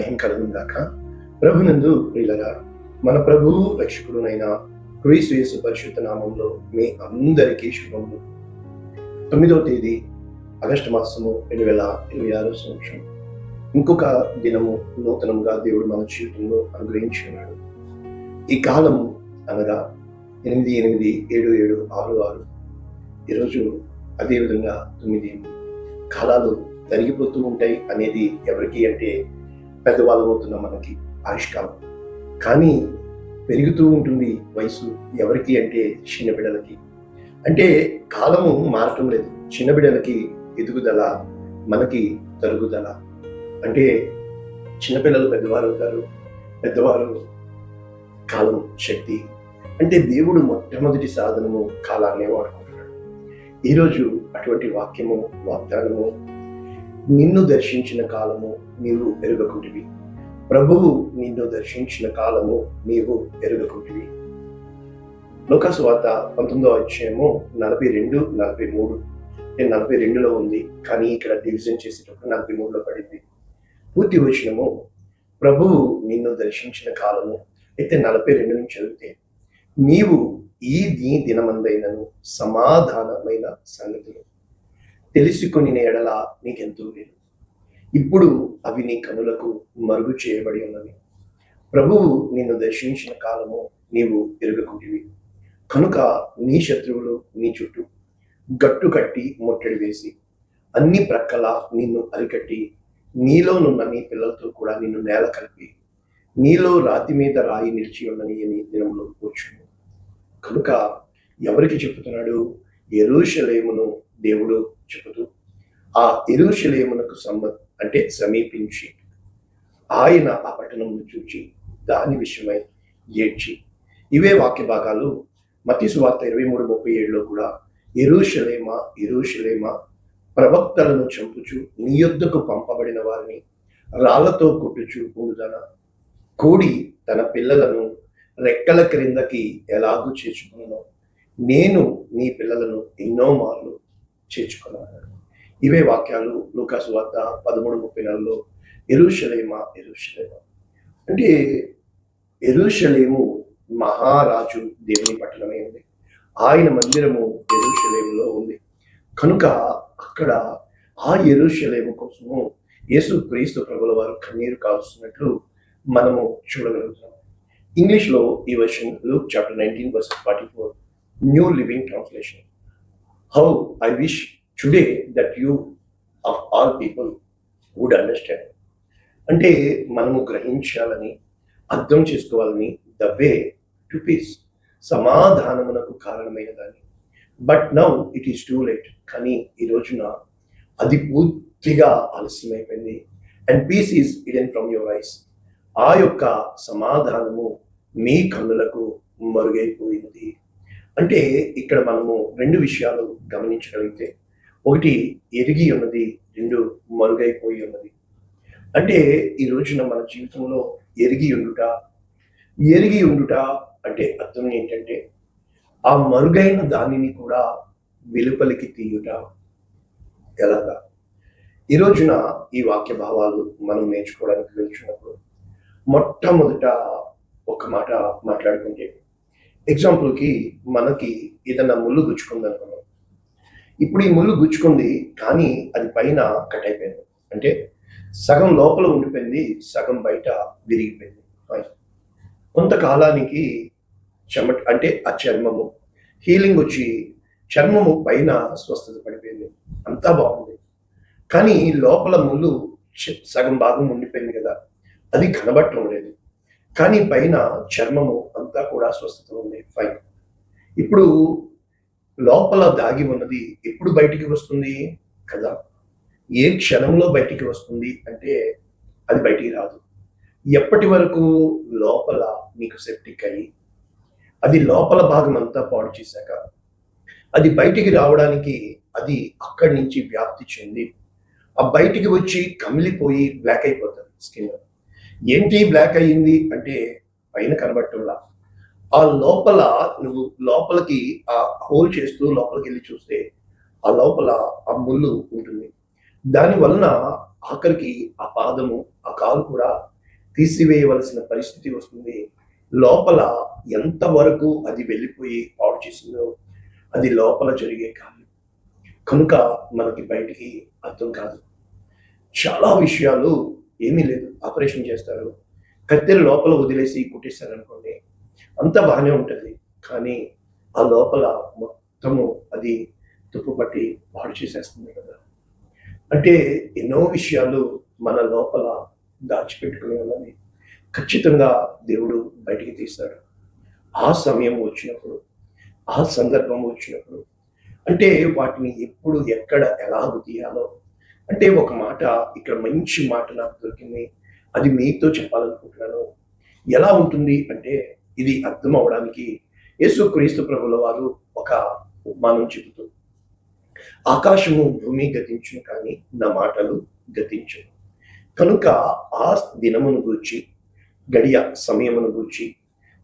మహిమ కలుగును గాక. ప్రభునందు ప్రియులరా, మన ప్రభువు రక్షకుడునైన క్రీస్తు యేసు పరిశుద్ధ నామంలో మీ అందరికీ శుభములు. 9వ తేదీ ఆగస్టు మాసము 2026 సంవత్సరం. ఇంకొక దినము నూతనంగా దేవుడు మన జీవితంలో అనుగ్రహించున్నాడు. ఈ కాలం అనగా 8-8-7-7-6-6. ఈరోజు అదేవిధంగా 9 కాలాలు తరిగిపోతూ ఉంటాయి అనేది ఎవరికి అంటే పెద్దవాళ్ళమవుతున్న మనకి ఆయుష్కాలం. కానీ పెరుగుతూ ఉంటుంది వయసు ఎవరికి అంటే చిన్నబిడ్డలకి. అంటే కాలము మారటం లేదు. చిన్నబిడ్డలకి ఎదుగుదల, మనకి తరుగుదల. అంటే చిన్నపిల్లలు పెద్దవారు అవుతారు, పెద్దవారు కాలం శక్తి. అంటే దేవుడు మొట్టమొదటి సాధనము కాలాన్నే వాడుకుంటున్నాడు. ఈరోజు అటువంటి వాక్యము, వాగ్దానము, నిన్ను దర్శించిన కాలము నీవు ఎరుగకుంటివి. ప్రభువు నిన్ను దర్శించిన కాలము నీవు ఎరుగకుంటివి. లూకా సువార్త 19వ అధ్యాయము 42-43. 42లో ఉంది, కానీ ఇక్కడ డివిజన్ చేసేటప్పుడు 43లో పడింది. పూర్తి వచనము ప్రభువు నిన్ను దర్శించిన కాలము. అయితే 42 నుంచి చదివితే, నీవు ఈ దినమందైనను సమాధానమైన సంగతులు తెలుసుకొని ఎడల నీకెంతో లేదు. ఇప్పుడు అవి నీ కనులకు మరుగు చేయబడి ఉన్నవి. ప్రభువు నిన్ను దర్శించిన కాలము నీవు ఎరుగకుంటివి. కనుక నీ శత్రువులు నీ చుట్టూ గట్టు కట్టి ముట్టడి వేసి అన్ని ప్రక్కల నిన్ను అరికట్టి నీలోనున్న నీ పిల్లలతో కూడా నిన్ను నేల కలిపి నీలో రాతి మీద రాయి నిలిచి ఉన్నని అని దినంలో కూర్చును. కనుక ఎవరికి చెబుతున్నాడు? యెరూషలేమును దేవుడు చెబుతూ, ఆ యెరూషలేమునకు అంటే సమీపించి ఆయన ఆ పట్టణమును చూచి దాని విషయమై ఏడ్చి. ఇవే వాక్య భాగాలు మత్తయి సువార్త 23:37లో కూడా, యెరూషలేమా యెరూషలేమా, ప్రవక్తలను చంపుచు నీ యొద్దకు పంపబడిన వారిని రాళ్లతో కొట్టుచు ఉండుదనా, కోడి తన పిల్లలను రెక్కల క్రిందకి ఎలాగూ చేర్చుకున్నానో నేను నీ పిల్లలను ఎన్నో మార్లు చేర్చుకున్నాను. ఇవే వాక్యాలు లూకా సువార్త 13:34లో, యెరూషలేమా యెరూషలేమా. అంటే యెరూషలేము మహారాజు దేవుని పట్టణమే ఉంది. ఆయన మందిరము యెరూషలేములో ఉంది. కనుక అక్కడ ఆ యెరూషలేము కోసము యేసు క్రీస్తు ప్రభుల వారు కన్నీరు కారుస్తున్నట్లు మనము చూడగలుగుతాం. ఇంగ్లీష్లో ఈ version Luke chapter 19:44, new living translation. How I wish today that you of all people would understand. అంటే మనము గ్రహించాలని, అర్థం చేసుకోవాలని, ద వే టు పీస్, సమాధానమునకు కారణమైన దాన్ని. But now it is too late. కానీ ఈ రోజున అది పూర్తిగా ఆలస్యమైపోయింది. And peace is hidden from your eyes. ఆ యొక్క సమాధానము మీ కన్నులకు మరుగైపోయింది. అంటే ఇక్కడ మనము 2 విషయాలు గమనించగలిగితే, ఒకటి ఎరిగి ఉన్నది, 2 మరుగైపోయి ఉన్నది. అంటే ఈ రోజున మన జీవితంలో ఎరిగి ఉండుట అంటే అర్థం ఏంటంటే, ఆ మరుగైన దానిని కూడా వెలుపలికి తీయుట. ఎలాగా? ఈ రోజున ఈ వాక్య భావాలు మనం నేర్చుకోవడానికి వెళ్తున్నప్పుడు మొట్టమొదట ఒక మాట మాట్లాడుకుంటే, ఎగ్జాంపుల్కి మనకి ఏదైనా ముళ్ళు గుచ్చుకుంది అనుకున్నాం. ఇప్పుడు ఈ ముళ్ళు గుచ్చుకుంది, కానీ అది పైన కట్ అయిపోయింది. అంటే సగం లోపల ఉండిపోయింది, సగం బయట విరిగిపోయింది. కొంతకాలానికి అంటే ఆ చర్మము హీలింగ్ వచ్చి చర్మము పైన స్వస్థత పడిపోయింది, అంతా బాగుంది. కానీ లోపల ముళ్ళు సగం భాగం ఉండిపోయింది కదా, అది కనబడటం లేదు. కానీ పైన చర్మము అంతా కూడా స్వస్థత ఉంది. ఫైన్. ఇప్పుడు లోపల దాగి ఉన్నది ఎప్పుడు బయటికి వస్తుంది కదా? ఏ క్షణంలో బయటికి వస్తుంది అంటే అది బయటికి రాదు. ఎప్పటి వరకు? లోపల నీకు సెప్టిక్ అయ్యి అది లోపల భాగం అంతా పాడు చేశాక అది బయటికి రావడానికి అది అక్కడి నుంచి వ్యాప్తి చెంది ఆ బయటికి వచ్చి కమిలిపోయి బ్లాక్ అయిపోతుంది స్కిన్. ఏంటి బ్లాక్ అయ్యింది అంటే పైన కనబడటంలా, ఆ లోపల నువ్వు లోపలికి ఆ హోల్ చేస్తూ లోపలికి వెళ్ళి చూస్తే ఆ లోపల ఆ ముళ్ళు ఉంటుంది. దాని వలన ఆఖరికి ఆ పాదము, ఆ కాలు కూడా తీసివేయవలసిన పరిస్థితి వస్తుంది. లోపల ఎంతవరకు అది వెళ్ళిపోయి పాడు చేసిందో అది లోపల జరిగే కార్యం. కనుక మనకి బయటికి అర్థం కాదు. చాలా విషయాలు ఏమీ లేదు. ఆపరేషన్ చేస్తారు. కత్తెర లోపల వదిలేసి కుట్టేస్తారనుకోండి. అంతా బాగానే ఉంటది. కానీ ఆ లోపల మొత్తము అది తుప్పు పట్టి పాడు చేసేస్తుంది కదా! అంటే ఎన్నో విషయాలు మన లోపల దాచిపెట్టుకుని ఉన్నవి ఖచ్చితంగా దేవుడు బయటికి తీస్తాడు. ఆ సమయం వచ్చినప్పుడు, ఆ సందర్భం వచ్చినప్పుడు అంటే వాటిని ఎప్పుడు, ఎక్కడ, ఎలాగ తీయాలో అంటే ఒక మాట ఇక్కడ మంచి మాట నాకు దొరికింది. అది మీతో చెప్పాలనుకుంటున్నాను. ఎలా ఉంటుంది అంటే ఇది అర్థం అవ్వడానికి యేసుక్రీస్తు ప్రభుల వారు ఒక ఉపమానం చెబుతూ ఆకాశము భూమి గతించును కానీ నా మాటలు గతించును. కనుక ఆ దినమును గూర్చి గడియ సమయమును గూర్చి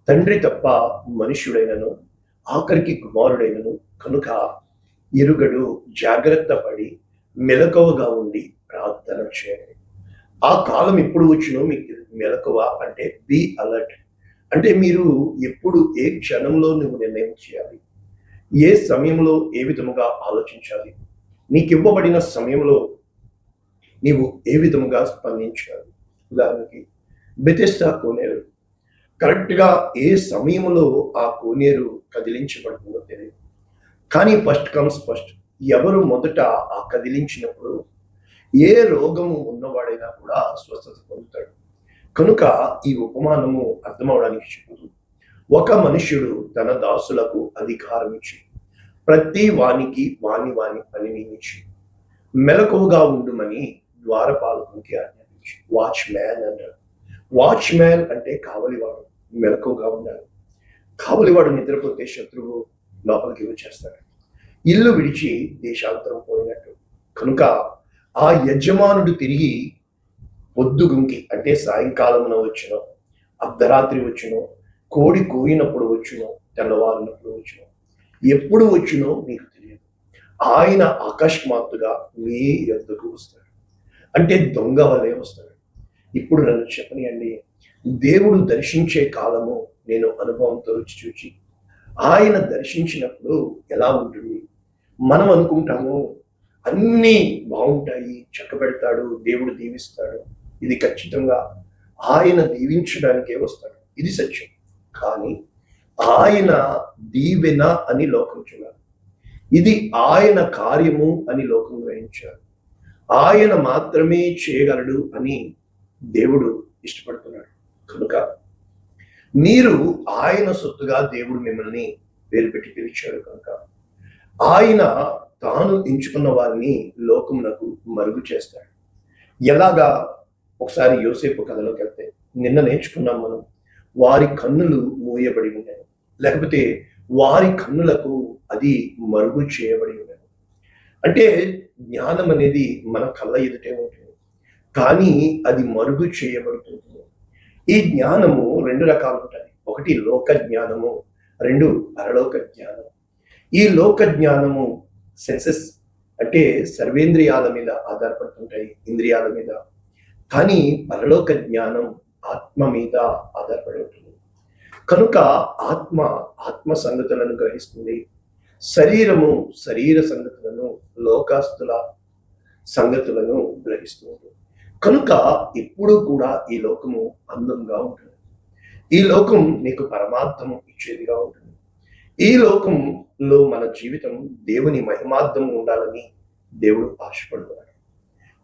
తండ్రి తప్ప మనుష్యుడైనను ఆఖరికి కుమారుడైనను కనుక ఎరుగడు. జాగ్రత్త పడి మెలకువగా ఉండి ప్రార్థన చేయండి. ఆ కాలం ఎప్పుడు వచ్చినో మీకు మెలకువ అంటే బీ అలర్ట్. అంటే మీరు ఎప్పుడు ఏ క్షణంలో నువ్వు నిర్ణయం చేయాలి, ఏ సమయంలో ఏ విధముగా ఆలోచించాలి, నీకు ఇవ్వబడిన సమయంలో నీవు ఏ విధముగా స్పందించాలి. ఉదాహరణకి బెతెస్దా కోనేరు కరెక్ట్గా ఏ సమయంలో ఆ కోనేరు కదిలించబడుతుందో తెలియదు. కానీ ఫస్ట్ కమ్స్ ఫస్ట్. ఎవరు మొదట ఆ కదిలించినప్పుడు ఏ రోగము ఉన్నవాడైనా కూడా స్వస్థత పొందుతాడు. కనుక ఈ ఉపమానము అర్థమవడానికి చెబుతూ ఒక మనుష్యుడు తన దాసులకు అధికారం ఇచ్చి ప్రతి వానికి వాని పని నియమించి మెలకువగా ఉండుమని ద్వారపాలకునికి ఆజ్ఞాపించి. వాచ్ మ్యాన్ అంటారు. వాచ్ మ్యాన్ అంటే కావలివాడు, మెలకువగా ఉండాలి. కావలివాడు నిద్రపోతే శత్రువు లోపలికి వచ్చేస్తాడు. ఇల్లు విడిచి దేశాంతరం పోయినట్టు. కనుక ఆ యజమానుడు తిరిగి పొద్దుగుంకి అంటే సాయంకాలమున వచ్చునో, అర్ధరాత్రి వచ్చునో, కోడి కూయినప్పుడు వచ్చునో, తెల్లవారినప్పుడు వచ్చునో, ఎప్పుడు వచ్చునో మీకు తెలియదు. ఆయన అకస్మాత్తుగా మీ యొద్దకు వస్తాడు. అంటే దొంగ వలె వస్తాడు. ఇప్పుడు నన్ను చెప్పనియండి, దేవుడు దర్శించే కాలము నేను అనుభవంతో రుచి చూచి ఆయన దర్శించినప్పుడు ఎలా ఉంటుంది? మనం అనుకుంటాము అన్నీ బాగుంటాయి, చక్కబెడతాడు, దేవుడు దీవిస్తాడు. ఇది ఖచ్చితంగా ఆయన దీవించడానికే వస్తాడు. ఇది సత్యం. కానీ ఆయన దీవెన అని లోకం చూడాలి. ఇది ఆయన కార్యము అని లోకం గ్రహించారు. ఆయన మాత్రమే చేయగలడు అని దేవుడు ఇష్టపడుతున్నాడు. కనుక మీరు ఆయన సొత్తుగా దేవుడు మిమ్మల్ని పేరు పెట్టి పిలిచాడు. కనుక ఆయన తాను ఎంచుకున్న వారిని లోకమునకు మరుగు చేస్తాడు. ఎలాగా? ఒకసారి యోసేపు కథలోకి వెళ్తే నిన్న నేర్చుకున్నాం మనం. వారి కన్నులు మూయబడి ఉన్నాయి, లేకపోతే వారి కన్నులకు అది మరుగు చేయబడి ఉన్నది. అంటే జ్ఞానం అనేది మన కళ్ళ ఎదుటే ఉంటుంది, కానీ అది మరుగు చేయబడుతుంది. ఈ జ్ఞానము రెండు రకాలు ఉంటుంది. ఒకటి లోక జ్ఞానము, రెండు పరలోక జ్ఞానం. ఈ లోక జ్ఞానము సెన్సెస్ అంటే సర్వేంద్రియాల మీద ఆధారపడుతుంటాయి, ఇంద్రియాల మీద. కానీ పరలోక జ్ఞానం ఆత్మ మీద ఆధారపడి ఉంటుంది. కనుక ఆత్మ సంగతులను గ్రహిస్తుంది, శరీరము శరీర సంగతులను, లోకాస్తుల సంగతులను గ్రహిస్తుంది. కనుక ఎప్పుడూ కూడా ఈ లోకము అందంగా ఉంటుంది. ఈ లోకం నీకు పరమార్థము ఇచ్చేదిగా ఉంటుంది. ఈ లోకంలో మన జీవితం దేవుని మహిమార్థం ఉండాలని దేవుడు ఆశపడుతున్నాడు.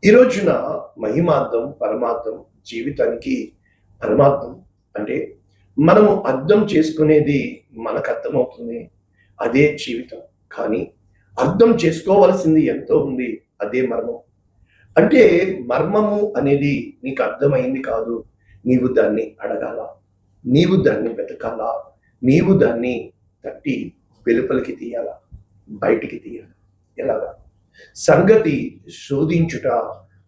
ఈ రోజున మహిమార్థం, పరమార్థం, జీవితానికి పరమార్థం అంటే మనము అర్థం చేసుకునేది మనకు అర్థమవుతుంది, అదే జీవితం. కానీ అర్థం చేసుకోవలసింది ఎంతో ఉంది, అదే మర్మం. అంటే మర్మము అనేది నీకు అర్థమైంది కాదు, నీవు దాన్ని అడగాల, నీవు దాన్ని వెతకాలా, నీవు దాన్ని తట్టి వెలుపలికి తీయాల, బయటికి తీయాలి. ఎలాగా? సంగతి శోధించుట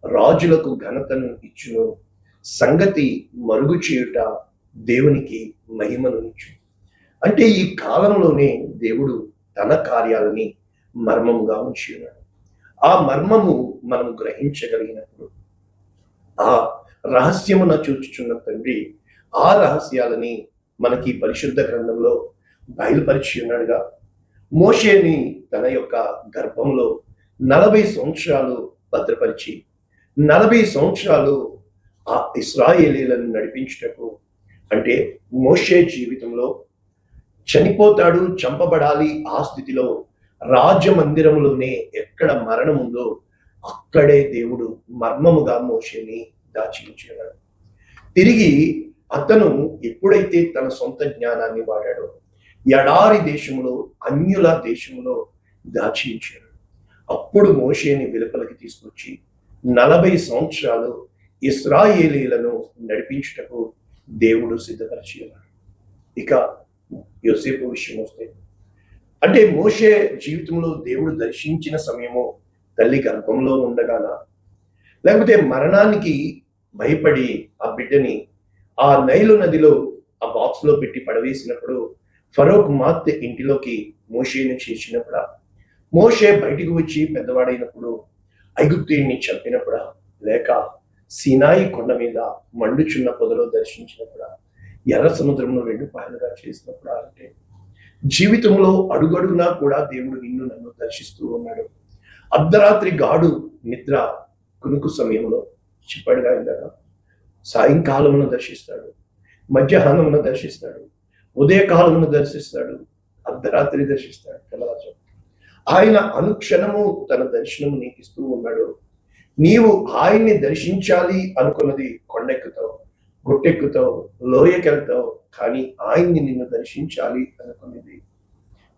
రాజులకు ఘనతను ఇచ్చును, సంగతి మరుగు చేయుట దేవునికి మహిమను ఇచ్చు. అంటే ఈ కాలంలోనే దేవుడు తన కార్యాలని మర్మంగా ఉంచి ఉన్నాడు. ఆ మర్మము మనం గ్రహించగలిగినప్పుడు, ఆ రహస్యమున చూచుచున్న తండ్రి ఆ రహస్యాలని మనకి పరిశుద్ధ గ్రంథంలో బయలుపరిచి ఉన్నాడుగా. మోషేని తన యొక్క గర్భంలో 40 సంవత్సరాలు భద్రపరిచి 40 సంవత్సరాలు ఆ ఇశ్రాయేలీలను నడిపించుటకు, అంటే మోషే జీవితంలో చనిపోతాడు, చంపబడాలి, ఆ స్థితిలో రాజమందిరంలోనే ఎక్కడ మరణం ఉందో అక్కడే దేవుడు మర్మముగా మోషేని దాచి ఉంచాడు. తిరిగి అతను ఎప్పుడైతే తన సొంత జ్ఞానాన్ని వాడాడో ఎడారి దేశంలో, అన్యుల దేశంలో దాచి ఉంచాడు. అప్పుడు మోషేని వెలుపలికి తీసుకొచ్చి 40 సంవత్సరాలు ఇశ్రాయేలీలను నడిపించుటకు దేవుడు సిద్ధపరిచి ఉన్నాడు. ఇక యోసేపు విషయం వస్తే, అంటే మోషే జీవితంలో దేవుడు దర్శించిన సమయము తల్లి గర్భంలో ఉండగానా, లేకపోతే మరణానికి భయపడి ఆ బిడ్డని ఆ నైలు నదిలో ఆ బాక్స్ లో పెట్టి పడవేసినప్పుడు ఫరో కుమార్తె ఇంటిలోకి మోషేను చేర్చినప్పుడా, మోషే బయటికి వచ్చి పెద్దవాడైనప్పుడు ఐగుప్తీయుని చంపినప్పుడా, లేక సీనాయి కొండ మీద మండుచున్న పొదలో దర్శించినప్పుడా, ఎర్ర సముద్రంలో 2 పాయలుగా చేసినప్పుడా, అంటే జీవితంలో అడుగడుగునా కూడా దేవుడు నిన్ను నన్ను దర్శిస్తూ ఉన్నాడు. అర్ధరాత్రి గాడు నిద్ర కునుకు సమయంలో చిప్పడిగా ఇందాక సాయంకాలమును దర్శిస్తాడు, మధ్యాహ్నమున దర్శిస్తాడు, ఉదయకాలమును దర్శిస్తాడు, అర్ధరాత్రి దర్శిస్తాడు, తెల్లవారు. ఆయన అనుక్షణము తన దర్శనము నీకు ఇస్తూ ఉన్నాడు. నీవు ఆయన్ని దర్శించాలి అనుకున్నది కొండెక్కుతావు, గుట్టెక్కుతావు, లోయకెళ్తావు, కానీ ఆయన్ని నిన్ను దర్శించాలి అనుకున్నది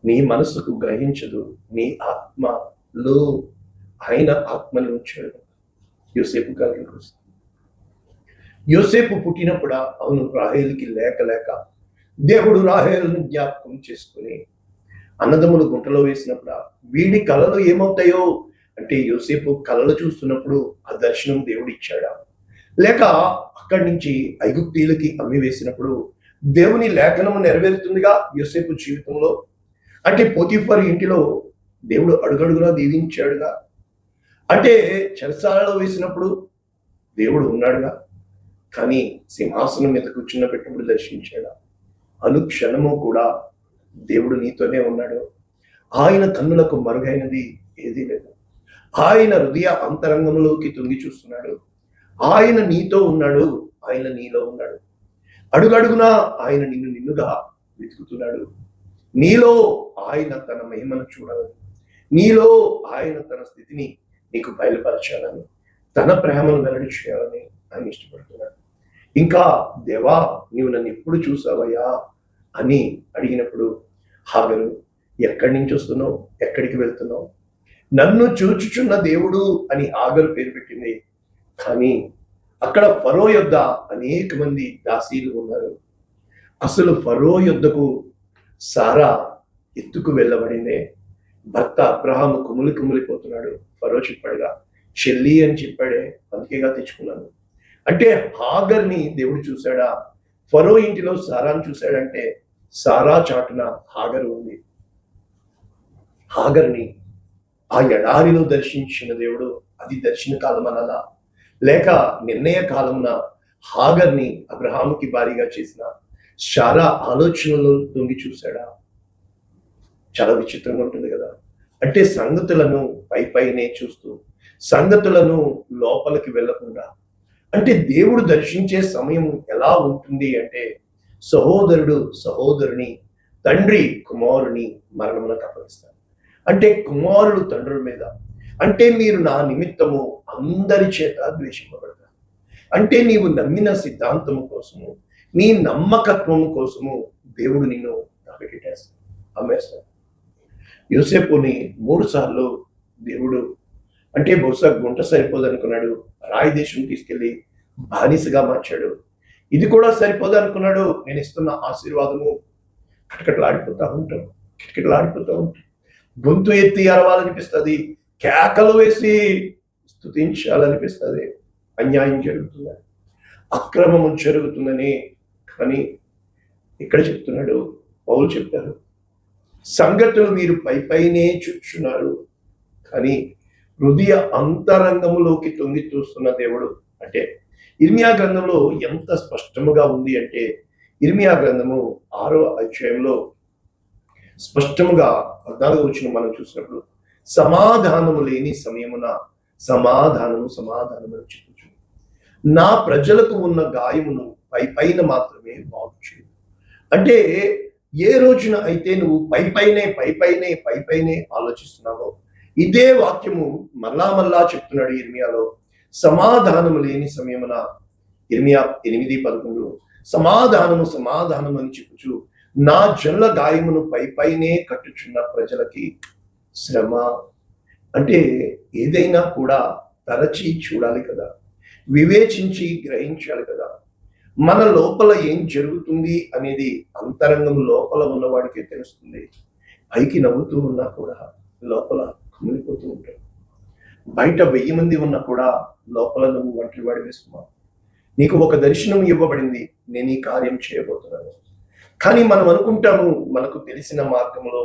నీ మనసుకు గ్రహించదు. నీ ఆత్మలో ఆయన ఆత్మని ఉంచాడు. యోసేపు గారి కోసం యోసేపు పుట్టినప్పుడు అవును రాహేలుకి లేక దేవుడు రాహేలును జ్ఞాపకం చేసుకుని అన్నదమ్ములు గుంటలో వేసినప్పుడు వీడి కళలు ఏమవుతాయో, అంటే యోసేపు కళలు చూస్తున్నప్పుడు ఆ దర్శనం దేవుడు ఇచ్చాడా, లేక అక్కడి నుంచి ఐగుప్తీయులకి అమ్మి వేసినప్పుడు దేవుని లేఖనము నెరవేరుతుందిగా యోసేపు జీవితంలో. అంటే పోతీఫర్ ఇంటిలో దేవుడు అడుగడుగునా దీవించాడుగా, అంటే చెరసాలలో వేసినప్పుడు దేవుడు ఉన్నాడుగా, కానీ సింహాసనం మీద కూర్చున్న పెట్టినప్పుడు దర్శించాడా. అనుక్షణము కూడా దేవుడు నీతోనే ఉన్నాడు. ఆయన కన్నులకు మరుగైనది ఏదీ లేదు. ఆయన హృదయ అంతరంగంలోకి తొంగి చూస్తున్నాడు. ఆయన నీతో ఉన్నాడు, ఆయన నీలో ఉన్నాడు. అడుగడుగునా ఆయన నిన్నుగా వెతుకుతున్నాడు. నీలో ఆయన తన మహిమను చూడాలని, నీలో ఆయన తన స్థితిని నీకు బయలుపరచాలని, తన ప్రేమను వెల్లడి చేయాలని ఆయన ఇష్టపడుతున్నాడు. ఇంకా దేవా నీవు నన్ను ఎప్పుడు చూసావయ్యా అని అడిగినప్పుడు హాగరు, ఎక్కడి నుంచి వస్తున్నావు, ఎక్కడికి వెళ్తున్నావు, నన్ను చూచుచున్న దేవుడు అని హాగరు పేరు పెట్టింది. కానీ అక్కడ ఫరో యొద్ద అనేక మంది దాసీలు ఉన్నారు. అసలు ఫరో యొద్దకు సారా ఎత్తుకు వెళ్ళబడిందే. భర్త అబ్రహాము కుమిలిపోతున్నాడు. ఫరో చెప్పాడుగా, చెల్లి అని చెప్పాడే, అందుకేగా తెచ్చుకున్నాను. అంటే హాగర్ని దేవుడు చూశాడా? ఫరో ఇంటిలో సారాను చూశాడంటే సారా చాటున హాగరు ఉంది. హాగర్ని ఆ ఎడారిలో దర్శించిన దేవుడు అది దర్శన కాలం అనాలా, లేక నిర్ణయ కాలమున హాగర్ని అబ్రహాముకి భారీగా చేసిన సారా ఆలోచనలో తొంగి చూశాడా? చాలా విచిత్రంగా ఉంటుంది కదా. అంటే సంగతులను పైనే చూస్తూ సంగతులను లోపలికి వెళ్ళకుండా, అంటే దేవుడు దర్శించే సమయం ఎలా ఉంటుంది అంటే సహోదరుడు సహోదరుని, తండ్రి కుమారుని మరణమునకు అప్పగిస్తాడు. అంటే కుమారుడు తండ్రుల మీద, అంటే మీరు నా నిమిత్తము అందరి చేత ద్వేషింపబడతారు. అంటే నీవు నమ్మిన సిద్ధాంతము కోసము, నీ నమ్మకత్వము కోసము దేవుడు నిన్ను తప్పెట్టేస్తాడు, అమ్మేస్తాడు. యోసేపుని 3 సార్లు దేవుడు, అంటే బహుశా గుంట సరిపోదు అనుకున్నాడు, రాయి దేశం తీసుకెళ్లి బానిసగా మార్చాడు. ఇది కూడా సరిపోదు అనుకున్నాడు, నేను ఇస్తున్న ఆశీర్వాదము కిటకిటలాడిపోతూ ఉంటాం. గొంతు ఎత్తి అరవాలనిపిస్తుంది, కేకలు వేసి స్తుతించాలనిపిస్తుంది. అన్యాయం జరుగుతుందని, అక్రమము జరుగుతుందని. కానీ ఇక్కడ చెప్తున్నాడు, పౌలు చెప్పారు, సంగతులు మీరు పైనే చూస్తున్నారు, కానీ హృదయ అంతరంగములోకి తొంగి చూస్తున్న దేవుడు. అంటే ఇర్మియా గ్రంథంలో ఎంత స్పష్టముగా ఉంది అంటే, ఇర్మియా గ్రంథము 6వ అధ్యాయంలో స్పష్టముగా 14వ వచనం మనం చూసినప్పుడు, సమాధానము లేని సమయమున సమాధానము సమాధానము అని చెప్పుచు నా ప్రజలకు ఉన్న గాయమును పైన మాత్రమే బాగు చేయు. అంటే ఏ రోజున అయితే నువ్వు పైపైనే ఆలోచిస్తున్నావో, ఇదే వాక్యము మళ్ళా మళ్ళా చెప్తున్నాడు ఇర్మియాలో. సమాధానము లేని సమయమున, ఇర్మియా 8:11, సమాధానము సమాధానము అని చెప్పుచు నా జనుల గాయమును పైనే కట్టుచున్న ప్రజలకి శ్రమ. అంటే ఏదైనా కూడా తరచి చూడాలి కదా, వివేచించి గ్రహించాలి కదా. మన లోపల ఏం జరుగుతుంది అనేది అంతరంగం లోపల ఉన్నవాడికే తెలుస్తుంది. పైకి నవ్వుతూ ఉన్నా కూడా లోపల కుమిలిపోతూ ఉంటాడు. బయట 1000 మంది ఉన్నా కూడా లోపల నువ్వు ఒంటరి వాడి వేసుకున్నావు. నీకు ఒక దర్శనం ఇవ్వబడింది, నేను ఈ కార్యం చేయబోతున్నాను. కానీ మనం అనుకుంటాము మనకు తెలిసిన మార్గంలో,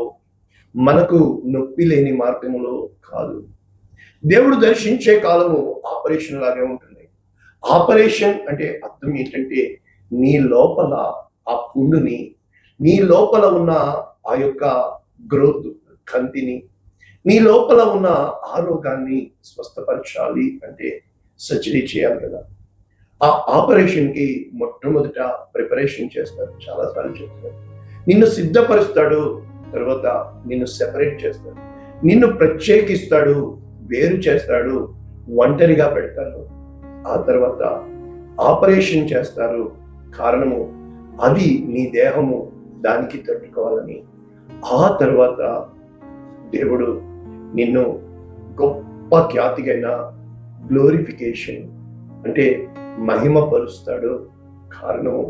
మనకు నొప్పి లేని మార్గంలో కాదు. దేవుడు దర్శించే కాలము ఆపరేషన్ లాగే ఉంటుంది. ఆపరేషన్ అంటే అర్థం ఏంటంటే, నీ లోపల ఆ పుండుని, నీ లోపల ఉన్న ఆ యొక్క గ్రోత్ కంతిని, నీ లోపల ఉన్న ఆరోగ్యాన్ని స్వస్థపరచాలి అంటే సర్జరీ చేయాలి కదా. ఆ ఆపరేషన్కి మొట్టమొదట ప్రిపరేషన్ చేస్తారు. చాలాసార్లు చెప్తారు, నిన్ను సిద్ధపరుస్తాడు, తర్వాత నిన్ను సెపరేట్ చేస్తాడు, నిన్ను ప్రత్యేకిస్తాడు, వేరు చేస్తాడు, ఒంటరిగా పెడతాడు. ఆ తర్వాత ఆపరేషన్ చేస్తారు. కారణము అది నీ దేహము దానికి తట్టుకోవాలని. ఆ తర్వాత దేవుడు నిన్ను గొప్ప ఖ్యాతిగైన గ్లోరిఫికేషన్ అంటే మహిమ పరుస్తాడు. కారణము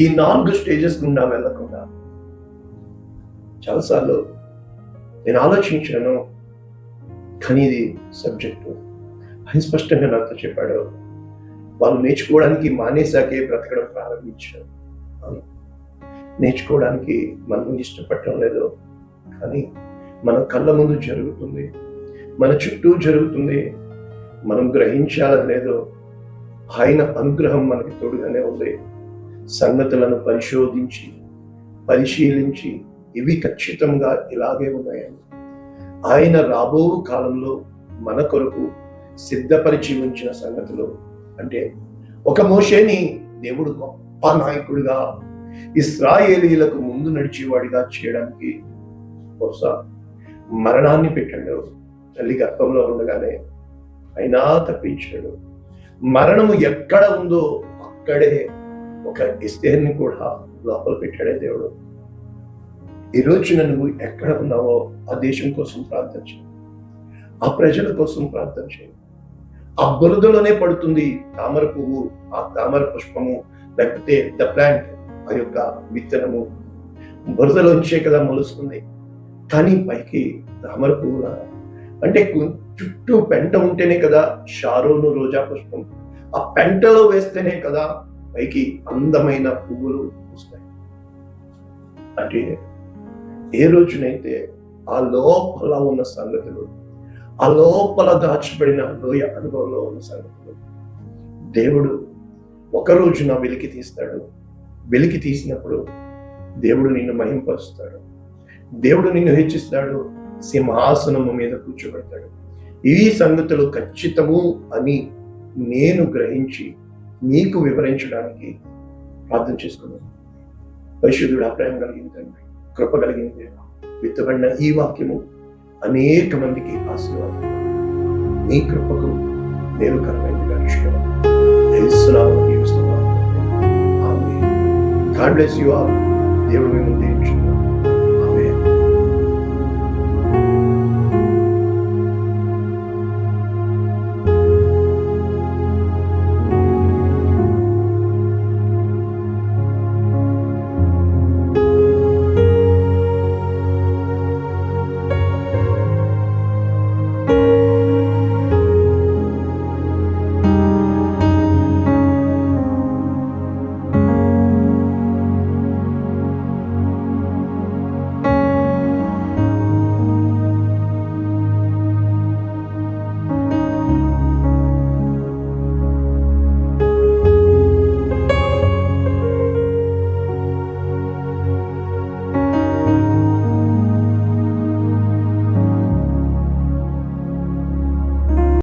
ఈ 4 స్టేజెస్ గుండా వెళ్ళకుండా. చాలాసార్లు నేను ఆలోచించాను, కానీ ఇది సబ్జెక్టు అని స్పష్టంగా నాతో చెప్పాడు. వాళ్ళు నేర్చుకోవడానికి మానేసాకే బ్రతకడం ప్రారంభించారు. నేర్చుకోవడానికి మనం ఇష్టపడటం లేదు, కానీ మన కళ్ళ ముందు జరుగుతుంది, మన చుట్టూ జరుగుతుంది, మనం గ్రహించాలని లేదు. ఆయన అనుగ్రహం మనకి తోడుగానే ఉంది. సంగతులను పరిశీలించి ఇవి ఖచ్చితంగా ఇలాగే ఉన్నాయని ఆయన రాబో కాలంలో మన కొరకు సిద్ధపరిచి ఉంచిన సంగతులు. అంటే ఒక మోషేని దేవుడు గొప్ప నాయకుడిగా, ఇశ్రాయేలీలకు ముందు నడిచేవాడిగా చేయడానికి బహుశా మరణాన్ని పెట్టాడు. తల్లి గర్భంలో ఉండగానే అయినా తప్పించాడు. మరణము ఎక్కడ ఉందో అక్కడే ఒక ఎస్తేర్ని కూడా లోపల పెట్టాడే దేవుడు. ఈ రోజున నువ్వు ఎక్కడ ఉన్నావో ఆ దేశం కోసం ప్రార్థన చేయి, ఆ ప్రజల కోసం ప్రార్థన చేయి. ఆ బురదలోనే పడుతుంది తామర పువ్వు, ఆ తామర పుష్పము, లేకపోతే ద ప్లాంట్, ఆ యొక్క విత్తనము బురదలోంచే కదా మొలుస్తుంది. కానీ పైకి తామర పువ్వుల అంటే చుట్టూ పెంట ఉంటేనే కదా షారోను రోజా పుష్పం, ఆ పెంటలో వేస్తేనే కదా పైకి అందమైన పువ్వులు వస్తాయి. అంటే ఏ రోజునైతే ఆ లోపల ఉన్న సంగతులు, ఆ లోపల దాచిపడిన లోయ అనుభవంలో ఉన్న సంగతులు దేవుడు ఒక రోజున వెలికి తీస్తాడు. వెలికి తీసినప్పుడు దేవుడు నిన్ను మహింపరుస్తాడు, దేవుడు నిన్ను హెచ్చిస్తాడు, సింహాసనము మీద కూర్చోబెడతాడు. ఈ సంగతులు ఖచ్చితము అని నేను గ్రహించి నీకు వివరించడానికి ప్రార్థన చేసుకున్నాను. పరిశుద్ధుడు ప్రేమ కలిగిన తండ్రి, కృప కలిగిన దేవ, విత్తబడిన ఈ వాక్యము అనేక మందికి ఆశీర్వాదం, నీ కృపకు దేవకరమైనదిగా God bless you all. దేవుడు మిమ్మల్ని దీవించును.